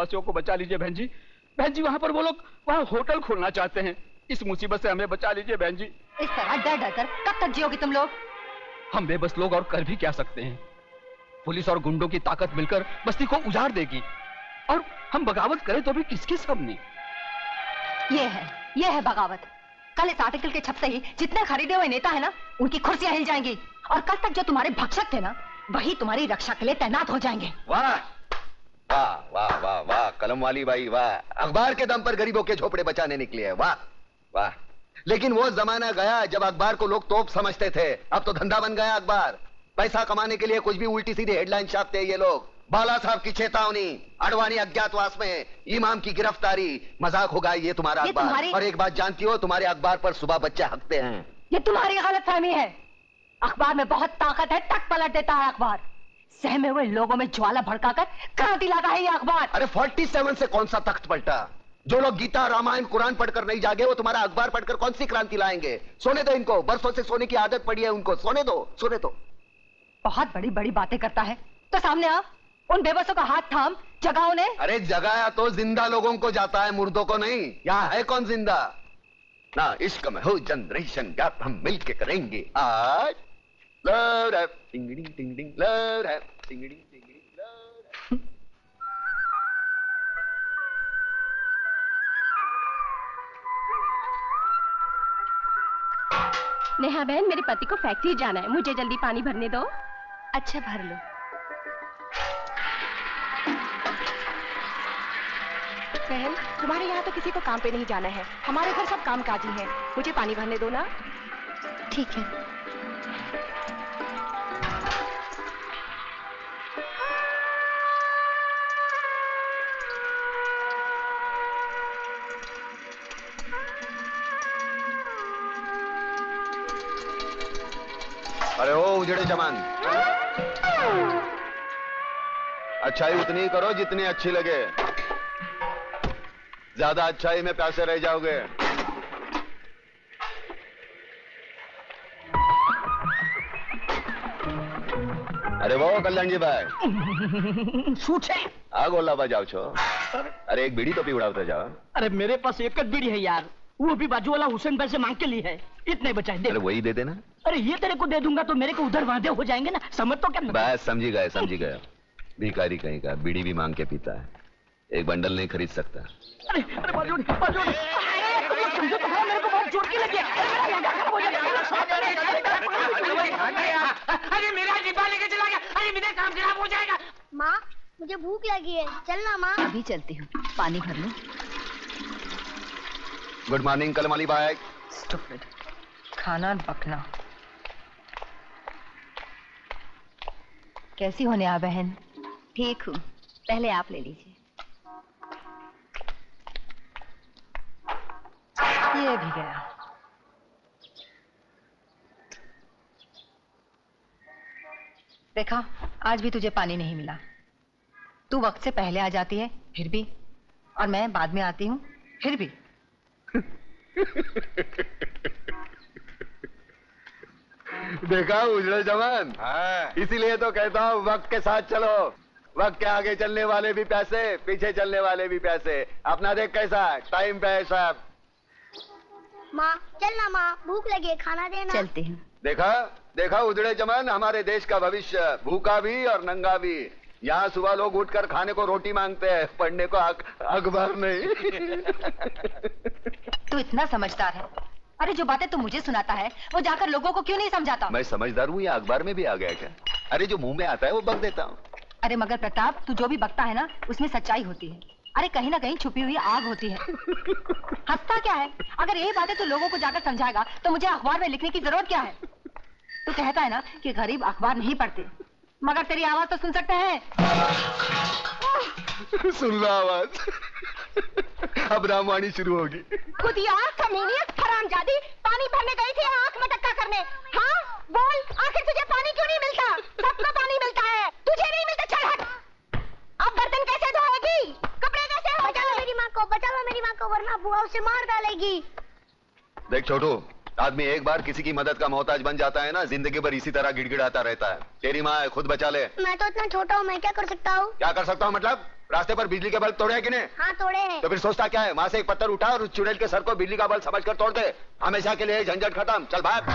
वासियों को बचा लीजिए बहन जी। बहन जी वहाँ पर वो लोग वहाँ होटल खोलना चाहते हैं। इस मुसीबत से हमें बचा लीजिए बहन जी। इस तरह डर डर कर कब तक जियोगे तुम लोग? हम बेबस लोग और कर भी क्या सकते हैं। पुलिस और गुंडों की ताकत मिलकर बस्ती को उजाड़ देगी और हम बगावत करें तो भी किसके सामने? ये है बगावत। कल इस आर्टिकल के छपते ही जितने खरीदे हुए नेता है ना, उनकी कुर्सियां हिल जाएंगी और कल तक जो तुम्हारे भक्षक थे ना, वही तुम्हारी रक्षा के लिए तैनात हो जाएंगे। वाह वाह वाह वाह वाह, कलम वाली बाई वाह। अखबार के दम पर गरीबों के झोपड़े बचाने निकली है, वाह वाह। लेकिन वो जमाना गया जब अखबार को लोग तोप समझते थे। अब तो धंधा बन गया अखबार। पैसा कमाने के लिए कुछ भी उल्टी सीधी हेडलाइन छापते हैं ये लोग। बाला साहब की चेतावनी, अडवाणी अज्ञातवास में, इमाम की गिरफ्तारी। मजाक होगा ये तुम्हारा अखबार। और एक बात जानती हो, तुम्हारे अखबार पर सुबह बच्चे हकते हैं। ये तुम्हारी गलतफहमी है। अखबार में बहुत ताकत है, टक पलट देता है अखबार। सहमे हुए लोगों में ज्वाला भड़काकर क्रांति लाता है ये अखबार। अरे 47 से कौन सा तख्त पलटा? जो लोग गीता रामायण कुरान पढ़कर नहीं जागे, वो तुम्हारा अखबार पढ़कर कौन सी क्रांति लाएंगे? सोने दो इनको, बरसों से सोने की आदत पड़ी है उनको। सोने दो, सोने दो। बहुत बड़ी बड़ी बातें करता है तो सामने आ, उन बेबसों का हाथ थाम जगाओ ने। अरे जगाया तो जिंदा लोगों को जाता है, मुर्दों को नहीं। यहाँ है कौन जिंदा? ना इश्क में हो जनरेशन गैप, हम मिलके करेंगे आज। लव रैप टिंगड़ी टिंगड़ी, लव रैप टिंगड़ी टिंगड़ी, लव रैप। नेहा बहन, मेरे पति को फैक्ट्री जाना है, मुझे जल्दी पानी भरने दो। अच्छा भर लो। बहन, तुम्हारे यहाँ तो किसी को काम पे नहीं जाना है, हमारे घर सब कामकाजी हैं, मुझे पानी भरने दो ना। ठीक है। अरे ओ उजड़े जमान, अच्छाई उतनी ही करो जितनी अच्छी लगे। ज्यादा अच्छाई में प्यासे रह जाओगे। अरे वो कल्याण जी भाई सूट है। आ गोला बजाओ छो। अरे एक बीड़ी तो पी उड़ाते जाओ। अरे मेरे पास एक बीड़ी है यार, वो भी बाजू वाला हुसैन भाई से मांग के ली है। इतने बचाए दे। अरे वही दे देना। अरे ये तेरे को दे दूंगा तो मेरे को उधर वादे हो जाएंगे ना, समझ तो क्या? बस समझी गए समझी गए। भिखारी कहीं का बीड़ी भी मांग के पीता है, एक बंडल नहीं खरीद सकता। अरे अरे बाजू बाजू, समझो तो है, मेरे को बहुत चोट की लगी है। अरे मेरा डिब्बा लेके चला गया, अरे मेरा काम खराब हो जाएगा। माँ मुझे भूख लगी है, चलना माँ। अभी चलती हूँ, पानी भर लो। गुड मॉर्निंग कलमाली बाय। स्टूपिड, खाना पकना। कैसी हो नेहा बहन? ठीक हूँ, पहले आप ले लीजिए। ये भी गया। देखा, आज भी तुझे पानी नहीं मिला। तू वक्त से पहले आ जाती है फिर भी, और मैं बाद में आती हूँ फिर भी। देखा उजड़े जवान, इसीलिए तो कहता हूँ वक्त के साथ चलो। वक्त के आगे चलने वाले भी पैसे, पीछे चलने वाले भी पैसे। अपना देख कैसा टाइम पे है सब। माँ चलना माँ, भूख लगी है, खाना देना। चलती हूँ। देखा देखा उजड़े जवान, हमारे देश का भविष्य, भूखा भी और नंगा भी। यहाँ सुबह लोग उठकर खाने को रोटी मांगते हैं, पढ़ने को अखबार नहीं। तू इतना समझदार है। अरे जो बातें तू मुझे सुनाता है वो जाकर लोगों को क्यों नहीं समझाता? मैं समझदार हूँ या अखबार में भी आ गया क्या? अरे जो मुंह में आता है वो बक देता हूँ। अरे मगर प्रताप, तू जो भी बकता है ना, उसमें सच्चाई होती है। अरे कहीं ना कहीं छुपी हुई आग होती है। हंसता क्या है? अगर यही बातें तू लोगों को जाकर समझाएगा तो मुझे अखबार में लिखने की जरूरत क्या है? तू कहता है ना कि गरीब अखबार नहीं पढ़ते, मगर तेरी आवाज तो सुन सकते हैं। सुन लो आवाज। अब रामवाणी शुरू होगी। खुदिया कमीनियत हरामजादी, पानी भरने गई थी आंख में टक्का करने। हाँ बोल, आखिर तुझे पानी क्यों नहीं मिलता? सबको पानी मिलता है, तुझे नहीं मिलता। चल हट। अब बर्तन कैसे धोएगी, कपड़े कैसे हो? बचा लो मेरी माँ को, बचा लो मेरी माँ को, वरना बुआ उसे मार डालेगी। देख छोटू, आदमी एक बार किसी की मदद का मोहताज बन जाता है ना, जिंदगी भर इसी तरह गिड़गिड़ाता रहता है। तेरी माँ है, खुद बचा ले। मैं तो इतना छोटा हूँ, मैं क्या कर सकता हूँ? क्या कर सकता हूँ मतलब? रास्ते पर बिजली के बल्ब तोड़े हैं कि नहीं? हाँ तोड़े हैं। तो फिर सोचता क्या है? वहां से एक पत्थर उठा और उस चुड़ैल के सर को बिजली का बल्ब समझकर तोड़ दे। हमेशा के लिए झंझट खत्म। चल भाग।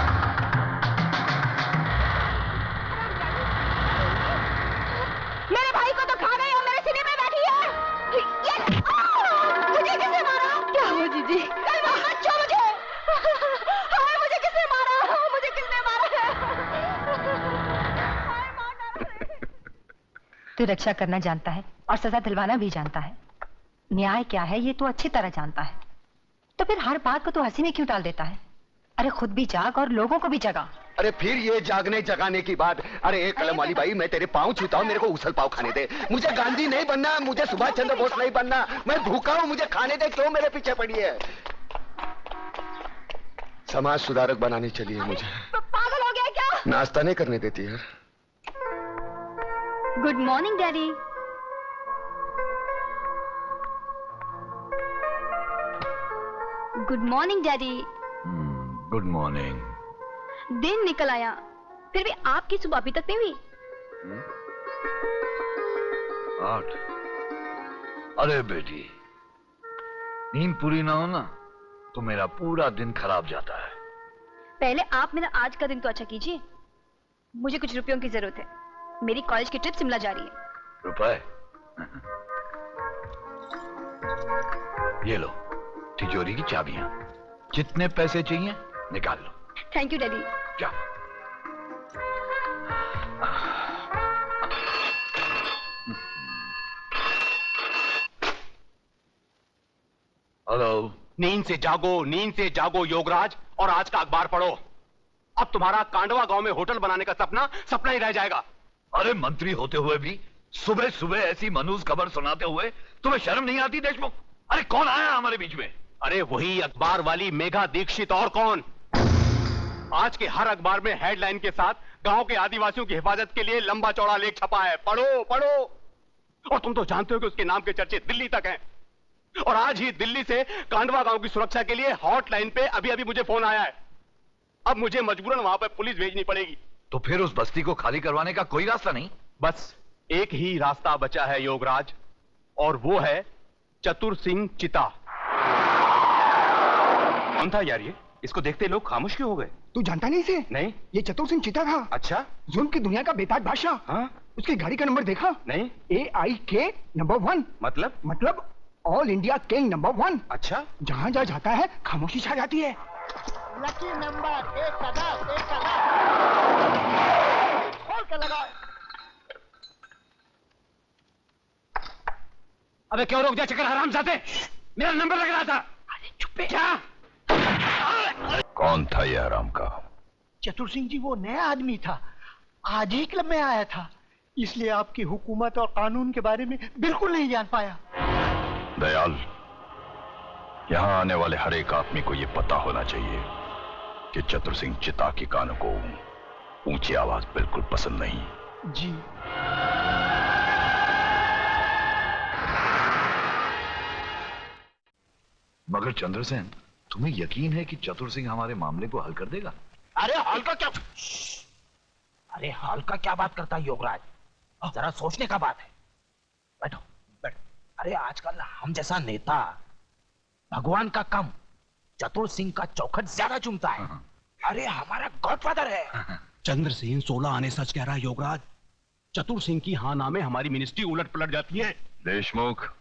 मेरे भाई को तो खा गई और मेरे सीने में बैठी है। ये मुझे किसने मारा? क्या हुआ जीजी? मत छो मुझे। हाय मुझे किसने मारा? मुझे किसने मारा? तू रक्षा करना जानता है और सजा दिलवाना भी जानता है। न्याय क्या है ये तू अच्छी तरह जानता है, तो फिर हर बात को तू हंसी में क्यों टाल देता है? अरे खुद भी जाग और लोगों को भी जगा। अरे फिर ये जागने जगाने की बात। अरे एक कलम वाली बाई, मैं तेरे पाँव छूता हूँ, मेरे को उसल पाव खाने दे। मुझे गांधी नहीं बनना, मुझे सुभाष चंद्र बोस नहीं बनना। मैं भूखा हूँ, मुझे खाने दे। क्यों मेरे पीछे पड़ी है? समाज सुधारक बनाने चली है मुझे। पागल हो गया क्या? नाश्ता नहीं करने देती है। Good morning daddy. Good morning daddy. Good morning. दिन निकल आया, फिर भी आपकी सुबह अभी तक नहीं हुई। 8। अरे बेटी, नींद पूरी ना हो ना तो मेरा पूरा दिन खराब जाता है। पहले आप मेरा आज का दिन तो अच्छा कीजिए। मुझे कुछ रुपयों की जरूरत है। मेरी कॉलेज की ट्रिप शिमला जा रही है। रुपए? ये लो तिजोरी की चाबियां। जितने पैसे चाहिए निकाल लो। Thank you daddy. जा। हेलो। नींद से जागो योगराज, और आज का अखबार पढ़ो। अब तुम्हारा कांडवा गांव में होटल बनाने का सपना सपना ही रह जाएगा। अरे मंत्री होते हुए भी सुबह सुबह ऐसी मनहूस खबर सुनाते हुए तुम्हें शर्म नहीं आती देशमुख? अरे कौन आया हमारे बीच में? अरे वही अखबार वाली मेघा दीक्षित, और कौन। आज के हर अखबार में हेडलाइन के साथ गांव के आदिवासियों की हिफाजत के लिए लंबा चौड़ा लेख छपा है। पढ़ो पढ़ो। और तुम तो जानते हो कि उसके नाम के चर्चे दिल्ली तक हैं। और आज ही दिल्ली से कांडवा गांव की सुरक्षा के लिए हॉटलाइन पे अभी अभी मुझे फोन आया है। अब मुझे मजबूरन वहां पर पुलिस भेजनी पड़ेगी। तो फिर उस बस्ती को खाली करवाने का कोई रास्ता नहीं? बस एक ही रास्ता बचा है योगराज, और वो है चतुर सिंह चिता। कौन था यार ये? इसको देखते लोग खामोश क्यों हो गए? तू जानता नहीं इसे? नहीं। ये चतुर सिंह चिता था। अच्छा। जुल्म की दुनिया का बेताज बादशाह। हाँ? उसकी गाड़ी का नंबर देखा? नहीं। AIK number 1। मतलब ऑल इंडिया किंग नंबर 1। अच्छा। जहाँ जहाँ जाता है खामोशी छा जाती है। लकी नंबर 1 का 10, 1 का 10। खोल के लगाओ। अबे क्यों रोक दिया चक्कर हरामजादे? मेरा नंबर लग रहा था। अरे चुप क्या? कौन था ये हराम का? चतुर सिंह जी वो नया आदमी था, आज ही क्लब में आया था, इसलिए आपकी हुकूमत और कानून के बारे में बिल्कुल नहीं जान पाया। दयाल, यहाँ आने वाले हर एक आदमी को ये पता होना चाहिए कि चतुर सिंह चिता के कानों को ऊंची आवाज बिल्कुल पसंद नहीं। जी। मगर चंद्रसेन, तुम्हें यकीन है कि चतुर सिंह हमारे मामले को हल कर देगा? अरे हाल का क्या? अरे हाल का क्या बात करता है योगराज? जरा सोचने का बात है। बैठो बैठो। अरे आजकल हम जैसा नेता भगवान का कम चतुर सिंह का चौखट ज्यादा चुमता है। अरे हमारा गॉडफादर है। चंद्रसेन 16 आने सच कह रहा है योगराज। चतुर सिंह की हाँ नामे हमारी मिनिस्ट्री उलट पलट जाती है। देशमुख,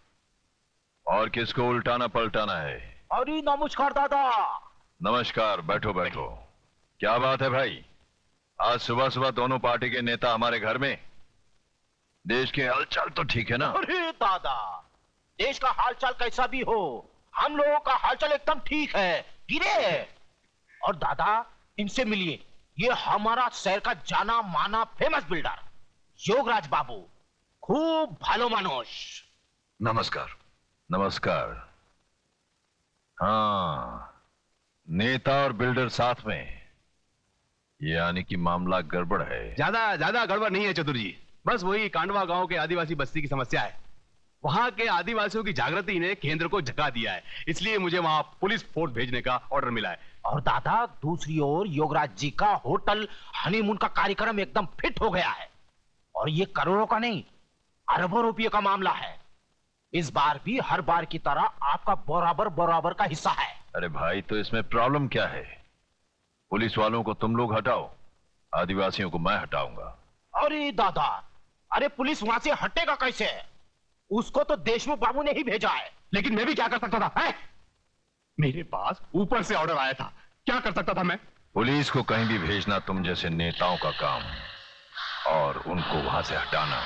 और किसको उल्टाना पलटाना है? अरे नमस्कार दादा। नमस्कार, बैठो बैठो। क्या बात है भाई? आज सुबह सुबह दोनों पार्टी के नेता हमारे घर में। देश के हालचाल तो ठीक है ना? अरे दादा, देश का हालचाल कैसा भी हो, हम लोगों का हालचाल एकदम ठीक है, गिरे है। और दादा इनसे मिलिए, ये हमारा शहर का जाना माना फेमस बिल्डर योगराज बाबू, खूब भालो मानुष। नमस्कार। नमस्कार। हाँ, नेता और बिल्डर साथ में, यानी कि मामला गड़बड़ है। ज्यादा गड़बड़ नहीं है चतुर जी। बस वही कांडवा गांव के आदिवासी बस्ती की समस्या है। वहां के आदिवासियों की जागृति ने केंद्र को झका दिया है, इसलिए मुझे वहां पुलिस फोर्स भेजने का ऑर्डर मिला है। और दादा दूसरी ओर योगराज जी का होटल हनीमून का कार्यक्रम एकदम फिट हो गया है। और ये करोड़ों का नहीं, अरबों रुपये का मामला है। इस बार भी हर बार की तरह आपका बराबर बराबर का हिस्सा है। अरे भाई, तो इसमें प्रॉब्लम क्या है? पुलिस वालों को तुम लोग हटाओ, आदिवासियों को मैं हटाऊंगा। अरे दादा, अरे पुलिस वहां से हटेगा कैसे? उसको तो देशमुख बाबू ने ही भेजा है। लेकिन मैं भी क्या कर सकता था है? मेरे पास ऊपर से ऑर्डर आया था, क्या कर सकता था मैं? पुलिस को कहीं भी भेजना तुम जैसे नेताओं का काम, और उनको वहां से हटाना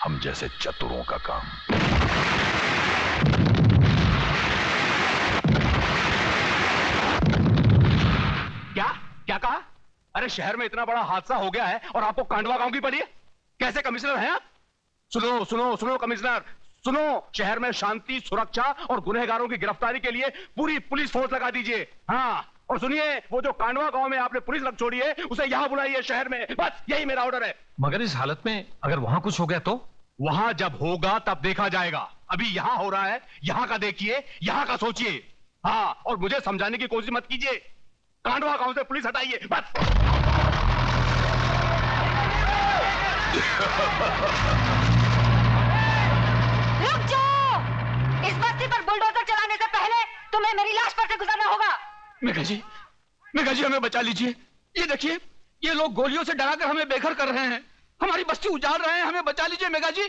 हम जैसे चतुरों का काम। क्या क्या कहा? अरे शहर में इतना बड़ा हादसा हो गया है और आपको कांडवा गांव की पड़ी है? कैसे कमिश्नर हैं आप? सुनो सुनो सुनो कमिश्नर, सुनो, शहर में शांति, सुरक्षा और गुनहगारों की गिरफ्तारी के लिए पूरी पुलिस फोर्स लगा दीजिए। हाँ, और सुनिए, वो जो कांडवा गांव में आपने पुलिस रख छोड़ी है, उसे यहां बुलाइए शहर में। बस यही मेरा ऑर्डर है। मगर इस हालत में अगर वहां कुछ हो गया तो? वहां जब होगा तब देखा जाएगा। अभी यहां हो रहा है, यहां का देखिए, यहां का सोचिए। हाँ, और मुझे समझाने की कोशिश मत कीजिए। कांडवा गांव से पुलिस हटाइए बस। रुक जाओ! इस बस्ती पर बुलडोजर चलाने से पहले तुम्हें मेरी लाश पर से गुजरना होगा। मेघा जी, हमें बचा लीजिए। ये देखिए, ये लोग गोलियों से डराकर हमें बेघर कर रहे हैं, हमारी बस्ती उजाड़ रहे हैं। हमें बचा लीजिए मेघा जी,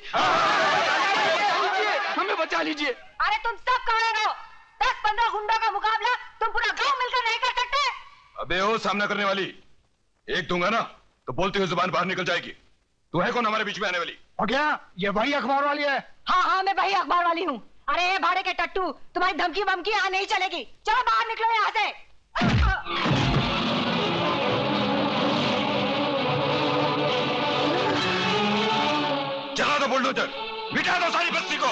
हमें बचा लीजिए। अरे तुम सब कहाँ रहो? 10-15 गुंडों का मुकाबला तुम पूरा गांव मिलकर नहीं कर सकते। अबे ओ सामना करने वाली, एक दूंगा ना तो बोलती हुई जुबान बाहर निकल जाएगी। तू है कौन हमारे बीच में आने वाली? और क्या ये वही अखबार वाली है? हाँ हाँ, मैं वही अखबार वाली हूँ। अरे ये भाड़े के टट्टू, तुम्हारी धमकी बमकी यहाँ नहीं चलेगी। चलो बाहर निकलो यहाँ से। चला दो बुलडोजर, मिटा दो सारी बस्ती को।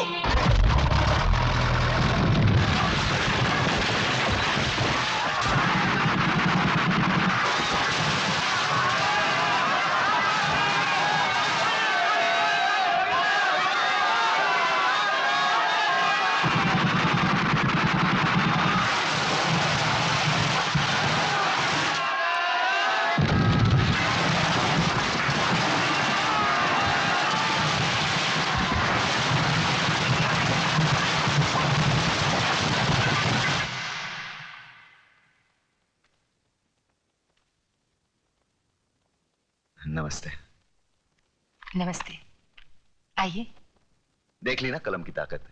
नमस्ते। नमस्ते, आइए। देख ली ना कलम की ताकत।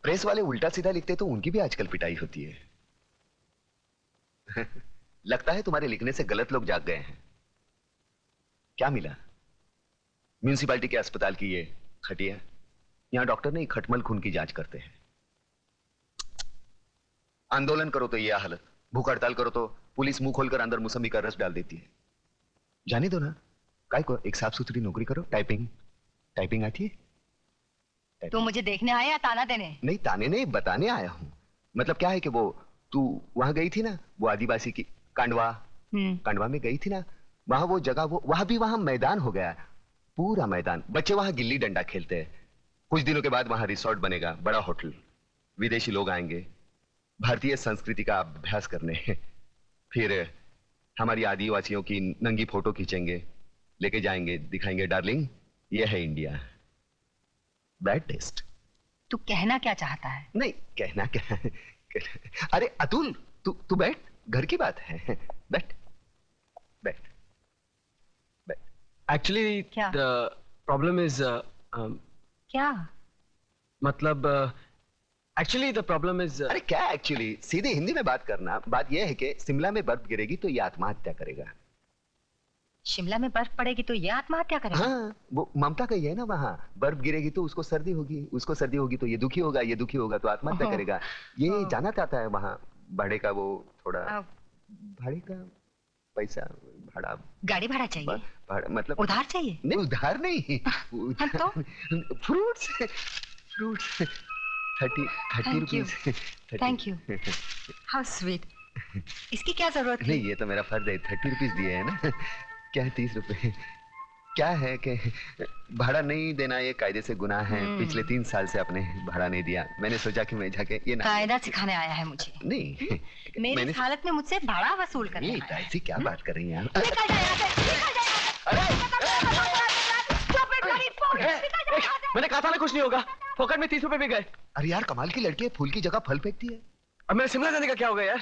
प्रेस वाले उल्टा सीधा लिखते तो उनकी भी आजकल पिटाई होती है। लगता है तुम्हारे लिखने से गलत लोग जाग गए हैं। क्या मिला? म्यूनिसिपालिटी के अस्पताल की ये खटिया, यहां डॉक्टर नहीं खटमल खून की जांच करते हैं। आंदोलन करो तो यह हालत, भूख हड़ताल करो तो पुलिस मुंह खोलकर अंदर मौसमी का रस डाल देती है। जाने दो ना, काय को एक साफ सुथरी नौकरी करो। टाइपिंग आती है? तू मुझे देखने आया या ताना देने? नहीं, ताने नहीं, बताने आया हूं। मतलब क्या है कि वो तू वहां गई थी ना, वो आदिवासी की कांडवा में गई थी ना, वहां वो जगह, वो वहां भी वहां मैदान हो गया, पूरा मैदान। बच्चे वहां गिल्ली डंडा खेलते हैं। कुछ दिनों के बाद वहां रिसोर्ट बनेगा, बड़ा होटल, विदेशी लोग आएंगे भारतीय संस्कृति का अभ्यास करने। फिर हमारी आदिवासियों की नंगी फोटो खींचेंगे, लेके जाएंगे, दिखाएंगे डार्लिंग ये है इंडिया। Bad taste. तू कहना क्या चाहता है? नहीं, कहना क्या। अरे अतुल, तू बैठ, घर की बात है। बैठ बैठ बैठ। एक्चुअली क्या? द प्रॉब्लम इज क्या मतलब एक्चुअली द प्रॉब्लम इज अरे क्या एक्चुअली, सीधे हिंदी में बात करना। बात यह है कि शिमला में बर्फ गिरेगी तो ये आत्महत्या करेगा। शिमला में बर्फ पड़ेगी तो ये आत्महत्या करेगा? हाँ, वो ममता का ही है ना, वहाँ बर्फ गिरेगी तो उसको सर्दी होगी, उसको सर्दी होगी तो ये दुखी होगा, ये दुखी होगा तो आत्महत्या करेगा। ये जाना चाहता है वहाँ भाड़े का, वो थोड़ा भाड़े का पैसा, भाड़ा, गाड़ी भाड़ा चाहिए? भाड़ा मतलब उधार चाहिए? नहीं, उधार नहीं, तो fruits 30 rupees. Thank you, how sweet. इसकी क्या जरूरत है? नहीं, ये तो मेरा फर्ज है, 30 रुपीज दिए है ना। क्या है 30 रुपए? क्या है कि भाड़ा नहीं देना ये कायदे से गुनाह है। पिछले 3 साल से आपने भाड़ा नहीं दिया, मैंने सोचा कि मैं जाके ये ना। कायदा सिखाने आया है मुझे? नहीं, मेरी इस हालत में मुझसे भाड़ा वसूल करने आया है। ऐसी क्या बात कर रही हैं आप? निकल जा यहाँ से, निकल जा यहाँ से। मैंने कहा था ना कुछ नहीं होगा। फोकट में 30 रुपए भी गए। अरे यार कमाल की लड़की है, फूल की जगह फल फेंकती है। अब मेरे शिमला जाने का क्या होगा यार?